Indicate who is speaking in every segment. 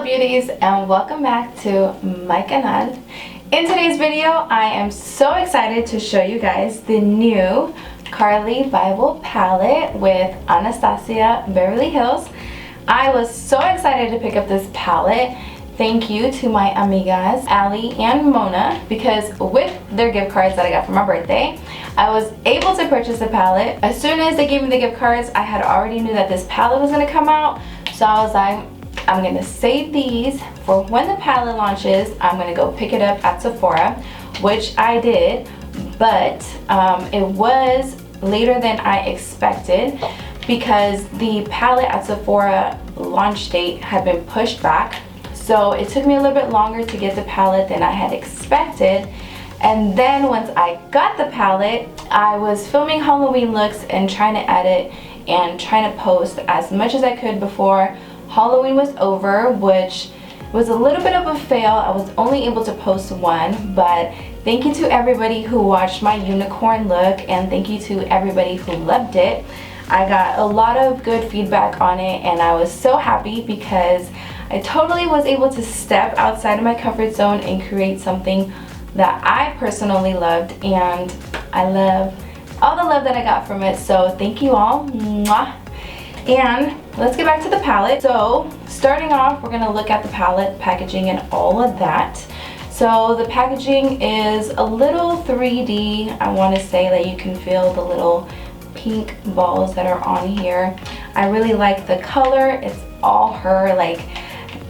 Speaker 1: beauties, and welcome back to my canal. In today's video, I am so excited to show you guys the new CARLI BYBEL palette with Anastasia Beverly Hills. I was so excited to pick up this palette. Thank you to my amigas Ali and Mona, because with their gift cards that I got for my birthday, I was able to purchase the palette. As soon as they gave me the gift cards, I had already knew that this palette was going to come out, so I was like, I'm going to save these for when the palette launches. I'm going to go pick it up at Sephora, which I did, but it was later than I expected because the palette at Sephora launch date had been pushed back. So it took me a little bit longer to get the palette than I had expected. And then once I got the palette, I was filming Halloween looks and trying to edit and trying to post as much as I could before Halloween was over, which was a little bit of a fail. I was only able to post one, but thank you to everybody who watched my unicorn look, and thank you to everybody who loved it. I got a lot of good feedback on it, and I was so happy because I totally was able to step outside of my comfort zone and create something that I personally loved, and I love all the love that I got from it. So thank you all. Mwah. And let's get back to the palette. So starting off, we're gonna look at the palette packaging and all of that. So the packaging is a little 3D. I want to say that you can feel the little pink balls that are on here. I really like the color. It's all her. Like,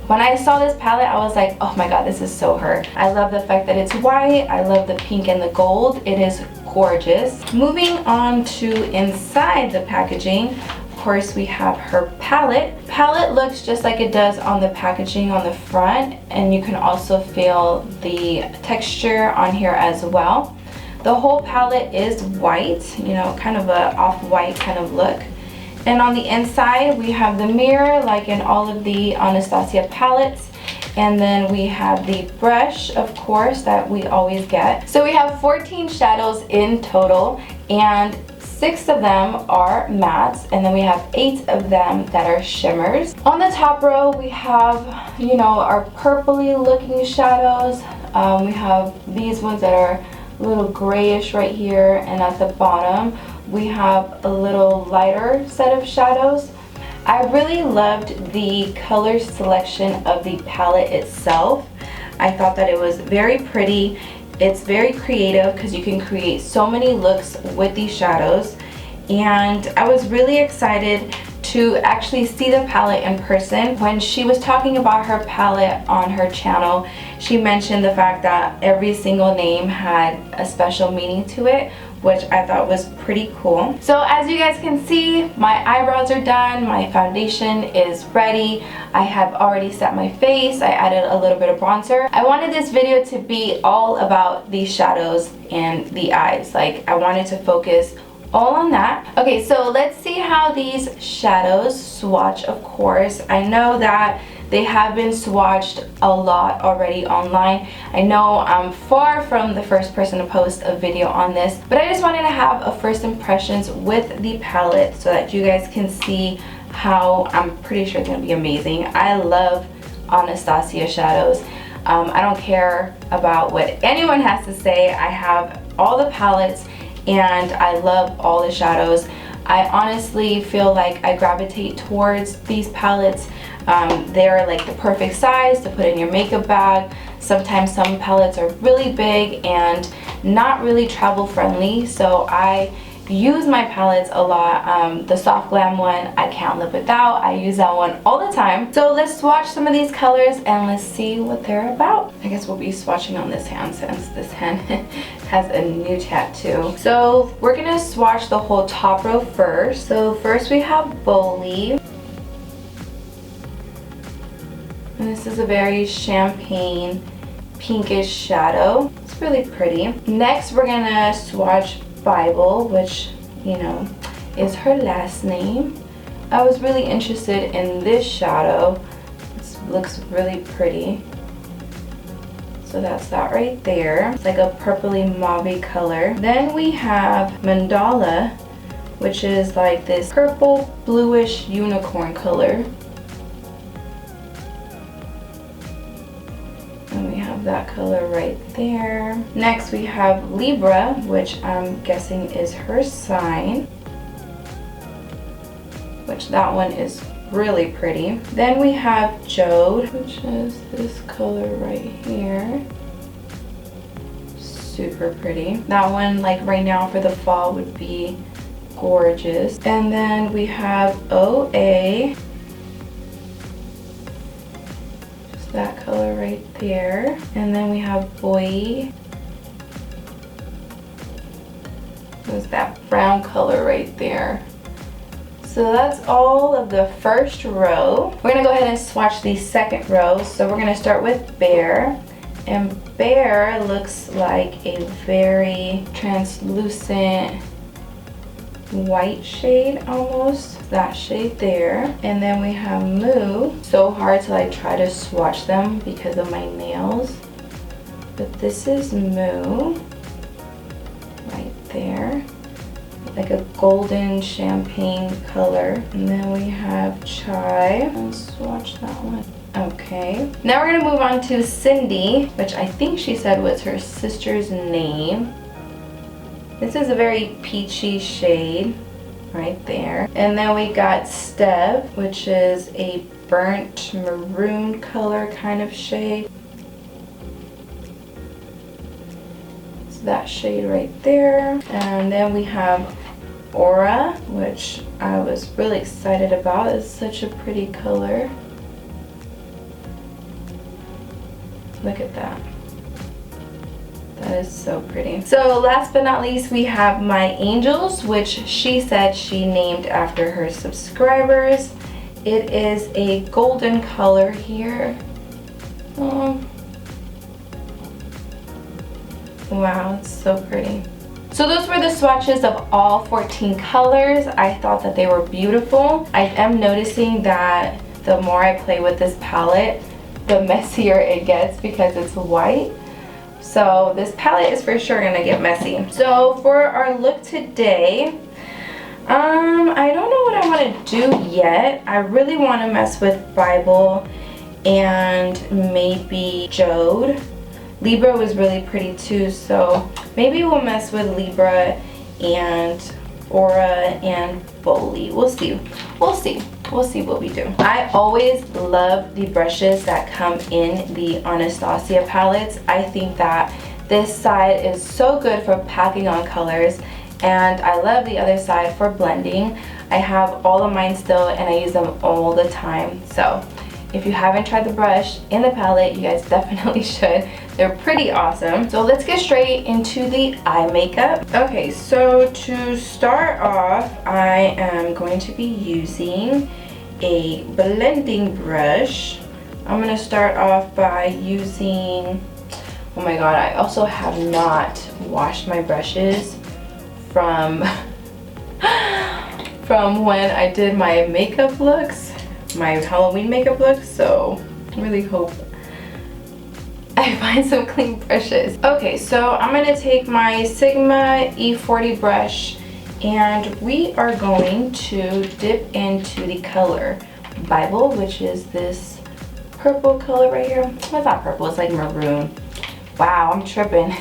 Speaker 1: when I saw this palette, I was like, oh my god, this is so her. I love the fact that it's white. I love the pink and the gold. It is gorgeous. Moving on to inside the packaging, of course, we have her palette. Palette looks just like it does on the packaging on the front, and you can also feel the texture on here as well. The whole palette is white, you know, kind of a off-white kind of look. And on the inside, we have the mirror, like in all of the Anastasia palettes. And then we have the brush, of course, that we always get. So we have 14 shadows in total, and 6 of them are mattes, and then we have 8 of them that are shimmers. On the top row, we have, you know, our purpley looking shadows. We have these ones that are a little grayish right here, and at the bottom, we have a little lighter set of shadows. I really loved the color selection of the palette itself. I thought that it was very pretty. It's very creative because you can create so many looks with these shadows. And I was really excited to actually see the palette in person. When she was talking about her palette on her channel, she mentioned the fact that every single name had a special meaning to it, which I thought was pretty cool. So as you guys can see, my eyebrows are done, my foundation is ready. I have already set my face. I added a little bit of bronzer. I wanted this video to be all about these shadows and the eyes. Like, I wanted to focus all on that. Okay, so let's see how these shadows swatch. Of course, I know that they have been swatched a lot already online. I know I'm far from the first person to post a video on this, but I just wanted to have a first impressions with the palette so that you guys can see how I'm pretty sure it's gonna be amazing. I love Anastasia shadows. I don't care about what anyone has to say. I have all the palettes and I love all the shadows. I honestly feel like I gravitate towards these palettes. They're like the perfect size to put in your makeup bag. Sometimes some palettes are really big and not really travel friendly, so I use my palettes a lot. The Soft Glam one, I can't live without. I use that one all the time. So let's swatch some of these colors and let's see what they're about. I guess we'll be swatching on this hand since this hand has a new tattoo. So we're gonna swatch the whole top row first. So first we have Boli. And this is a very champagne pinkish shadow. It's really pretty. Next we're gonna swatch BYBEL, which, you know, is her last name. I was really interested in this shadow. This looks really pretty. So that's that right there. It's like a purpley mauve color. Then we have Mandala, which is like this purple bluish unicorn color. that color right there. Next we have Libra, which I'm guessing is her sign, which that one is really pretty. Then we have Jode, which is this color right here. Super pretty. That one, like right now for the fall, would be gorgeous. And then we have OA, just that color right there. And then we have Boy, there's that brown color right there. So that's all of the first row. We're gonna go ahead and swatch the second row. So we're gonna start with Bear. And Bear looks like a very translucent white shade almost. That shade there. And then we have Moo. So hard to like try to swatch them because of my nails. But this is Moo. Right there. Like a golden champagne color. And then we have Chai. Let's swatch that one. Okay. Now we're gonna move on to Cindy, which I think she said was her sister's name. This is a very peachy shade right there. And then we got Steph, which is a burnt maroon color kind of shade. It's that shade right there. And then we have Aura, which I was really excited about. It's such a pretty color. Look at that. That is so pretty. So last but not least, we have My Angels, which she said she named after her subscribers. It is a golden color here. Wow, it's so pretty. So those were the swatches of all 14 colors. I thought that they were beautiful. I am noticing that the more I play with this palette, the messier it gets because it's white. So this palette is for sure gonna get messy. So for our look today, I don't know what I want to do yet. I really want to mess with Bible and maybe Jode. Libra was really pretty too, so maybe we'll mess with Libra and Aura and Foley. We'll see. We'll see. We'll see what we do. I always love the brushes that come in the Anastasia palettes. I think that this side is so good for packing on colors, and I love the other side for blending. I have all of mine still and I use them all the time. So if you haven't tried the brush in the palette, you guys definitely should. They're pretty awesome. So let's get straight into the eye makeup. Okay, so to start off, I am going to be using a blending brush. I'm gonna start off by using, oh my god, I also have not washed my brushes from when I did my makeup looks, my Halloween makeup looks, so I really hope I find some clean brushes. Okay, so I'm gonna take my Sigma E40 brush and we are going to dip into the color Bible, which is this purple color right here. It's not purple, it's like maroon. Wow, I'm tripping.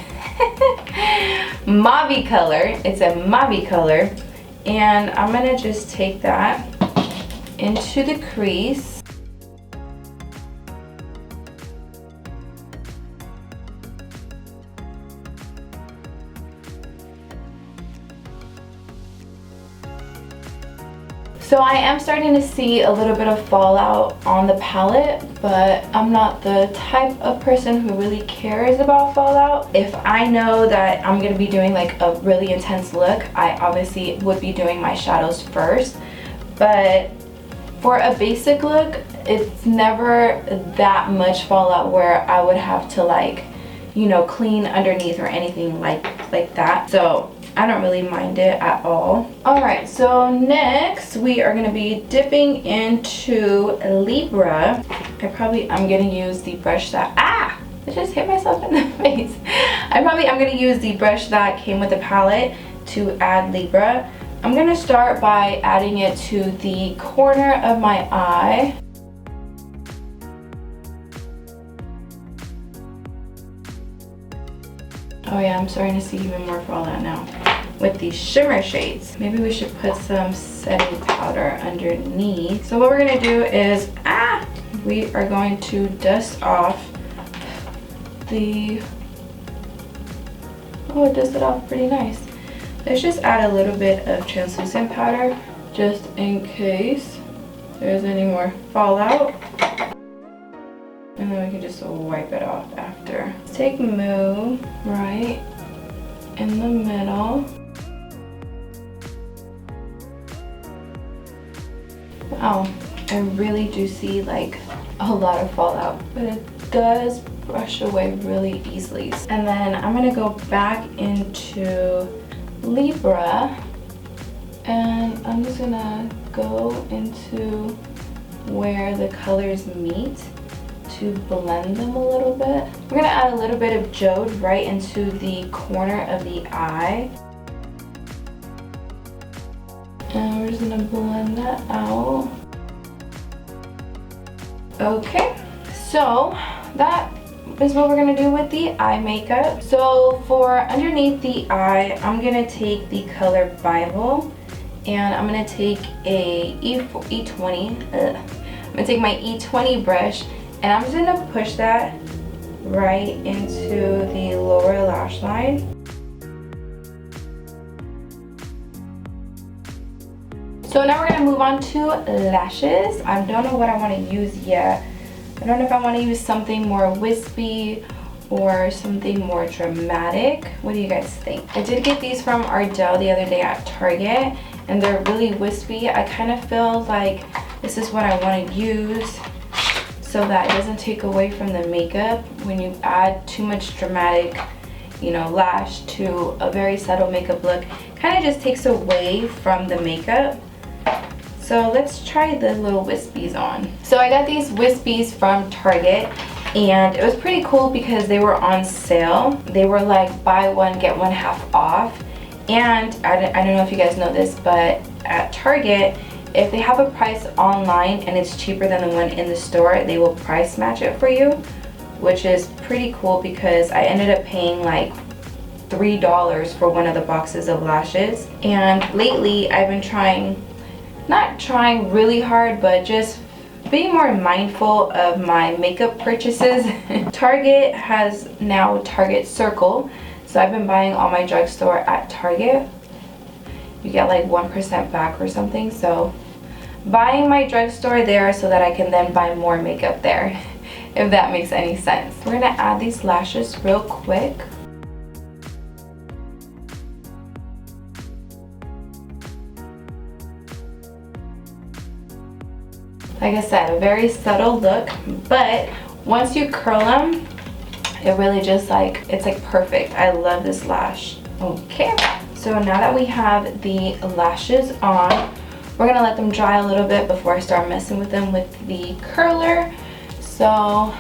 Speaker 1: Mauve color, it's a mauve color. And I'm gonna just take that into the crease. So I am starting to see a little bit of fallout on the palette, but I'm not the type of person who really cares about fallout. If I know that I'm gonna be doing like a really intense look, I obviously would be doing my shadows first. But for a basic look, it's never that much fallout where I would have to like, you know, clean underneath or anything like that. So I don't really mind it at all. Alright, so next we are gonna be dipping into Libra. I'm gonna use the brush that, I just hit myself in the face. I'm gonna use the brush that came with the palette to add Libra. I'm gonna start by adding it to the corner of my eye. Oh yeah, I'm starting to see even more fallout now with these shimmer shades. Maybe we should put some setting powder underneath. So what we're gonna do is, we are going to dust off the, oh, it dusted off pretty nice. Let's just add a little bit of translucent powder just in case there's any more fallout. And then we can just wipe it off after. Take Moo right in the middle. Wow, I really do see like a lot of fallout, but it does brush away really easily. And then I'm gonna go back into Libra, and I'm just gonna go into where the colors meet to blend them a little bit. We're gonna add a little bit of Jode right into the corner of the eye. And we're just gonna blend that out. Okay, so that is what we're gonna do with the eye makeup. So for underneath the eye, I'm gonna take the color Bible, and I'm gonna take a E20. I'm gonna take my E20 brush, and I'm just gonna push that right into the lower lash line. So now we're gonna move on to lashes. I don't know what I wanna use yet. I don't know if I wanna use something more wispy or something more dramatic. What do you guys think? I did get these from Ardell the other day at Target, and they're really wispy. I kind of feel like this is what I wanna use so that it doesn't take away from the makeup. When you add too much dramatic, you know, lash to a very subtle makeup look, kind of just takes away from the makeup. So let's try the little wispies on. So I got these wispies from Target, and it was pretty cool because they were on sale. They were like buy one get one half off. And I don't know if you guys know this, but at Target, if they have a price online and it's cheaper than the one in the store, they will price match it for you, which is pretty cool because I ended up paying like $3 for one of the boxes of lashes. And lately I've been not trying really hard, but just being more mindful of my makeup purchases. Target has now Target Circle, so I've been buying all my drugstore at Target. You get like 1% back or something, so buying my drugstore there so that I can then buy more makeup there, if that makes any sense. We're gonna add these lashes real quick. Like I said, a very subtle look, but once you curl them, it really just like, it's like perfect. I love this lash. Okay, so now that we have the lashes on, we're gonna let them dry a little bit before I start messing with them with the curler. So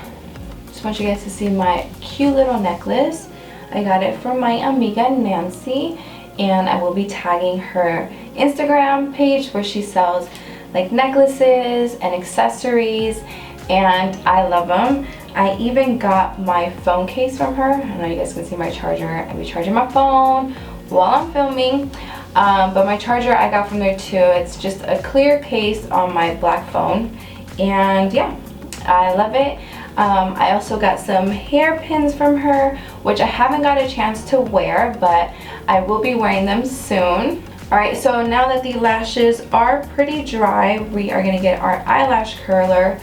Speaker 1: just want you guys to see my cute little necklace. I got it from my amiga Nancy, and I will be tagging her Instagram page where she sells like necklaces and accessories, and I love them. I even got my phone case from her. I know you guys can see my charger. I'll be charging my phone while I'm filming, but my charger I got from there too. It's just a clear case on my black phone, and yeah, I love it. I also got some hairpins from her, which I haven't got a chance to wear, but I will be wearing them soon. Alright, so now that the lashes are pretty dry, we are going to get our eyelash curler.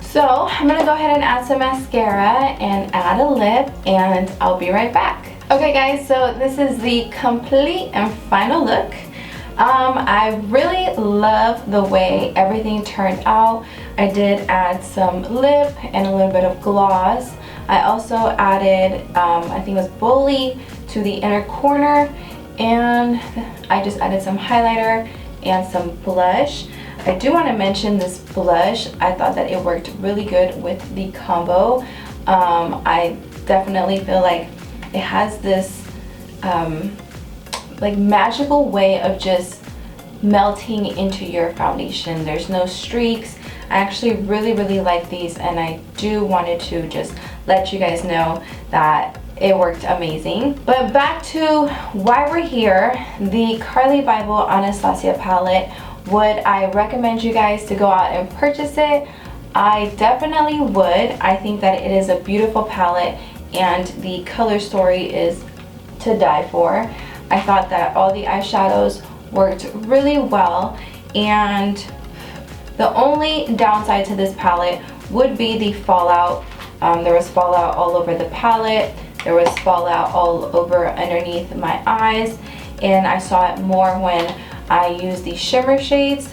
Speaker 1: So I'm going to go ahead and add some mascara and add a lip, and I'll be right back. Okay guys, so this is the complete and final look. I really love the way everything turned out. I did add some lip and a little bit of gloss. I also added, I think it was Bully to the inner corner, and I just added some highlighter and some blush. I do want to mention this blush. I thought that it worked really good with the combo. I definitely feel like it has this like magical way of just melting into your foundation. There's no streaks. I actually really like these, and I do wanted to just let you guys know that it worked amazing. But back to why we're here, the CARLI BYBEL Anastasia palette. Would I recommend you guys to go out and purchase it? I definitely would. I think that it is a beautiful palette, and the color story is to die for. I thought that all the eyeshadows worked really well, and the only downside to this palette would be the fallout. There was fallout all over the palette. There was fallout all over underneath my eyes, and I saw it more when I used these shimmer shades.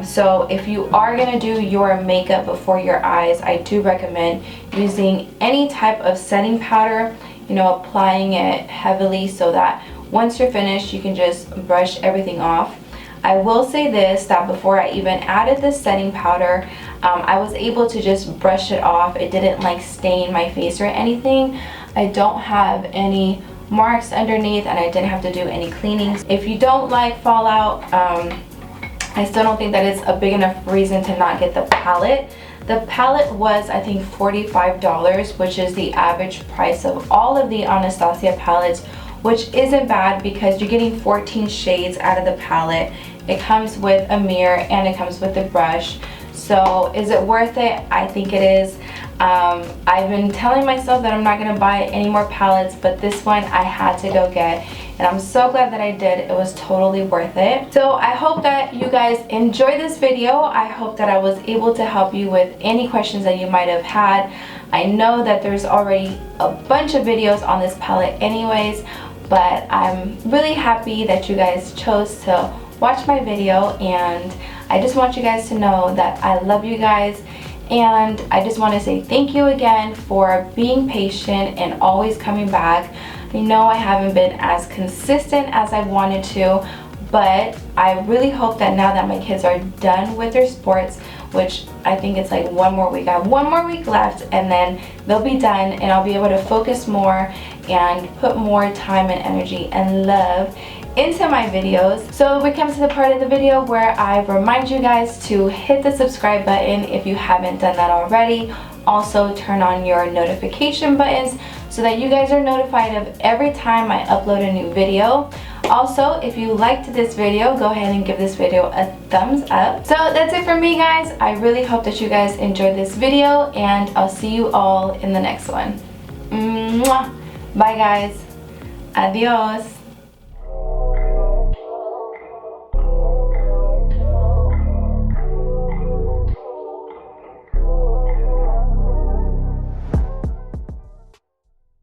Speaker 1: So if you are gonna do your makeup before your eyes, I do recommend using any type of setting powder, you know, applying it heavily so that once you're finished, you can just brush everything off. I will say this, that before I even added this setting powder, I was able to just brush it off. It didn't like stain my face or anything. I don't have any marks underneath, and I didn't have to do any cleanings. If you don't like fallout, I still don't think that it's a big enough reason to not get the palette. The palette was, I think, $45, which is the average price of all of the Anastasia palettes, which isn't bad because you're getting 14 shades out of the palette. It comes with a mirror and it comes with a brush. So is it worth it? I think it is. I've been telling myself that I'm not going to buy any more palettes, but this one I had to go get, and I'm so glad that I did. It was totally worth it. So I hope that you guys enjoyed this video. I hope that I was able to help you with any questions that you might have had. I know that there's already a bunch of videos on this palette anyways, but I'm really happy that you guys chose to watch my video, and I just want you guys to know that I love you guys. And I just want to say thank you again for being patient and always coming back. I know I haven't been as consistent as I wanted to, but I really hope that now that my kids are done with their sports, which I think it's like one more week. I have one more week left, and then they'll be done, and I'll be able to focus more and put more time and energy and love into my videos. So we come to the part of the video where I remind you guys to hit the subscribe button if you haven't done that already. Also turn on your notification buttons so that you guys are notified of every time I upload a new video. Also, if you liked this video, go ahead and give this video a thumbs up. So that's it for me, guys. I really hope that you guys enjoyed this video, and I'll see you all in the next one. Mwah! Bye guys. Adios.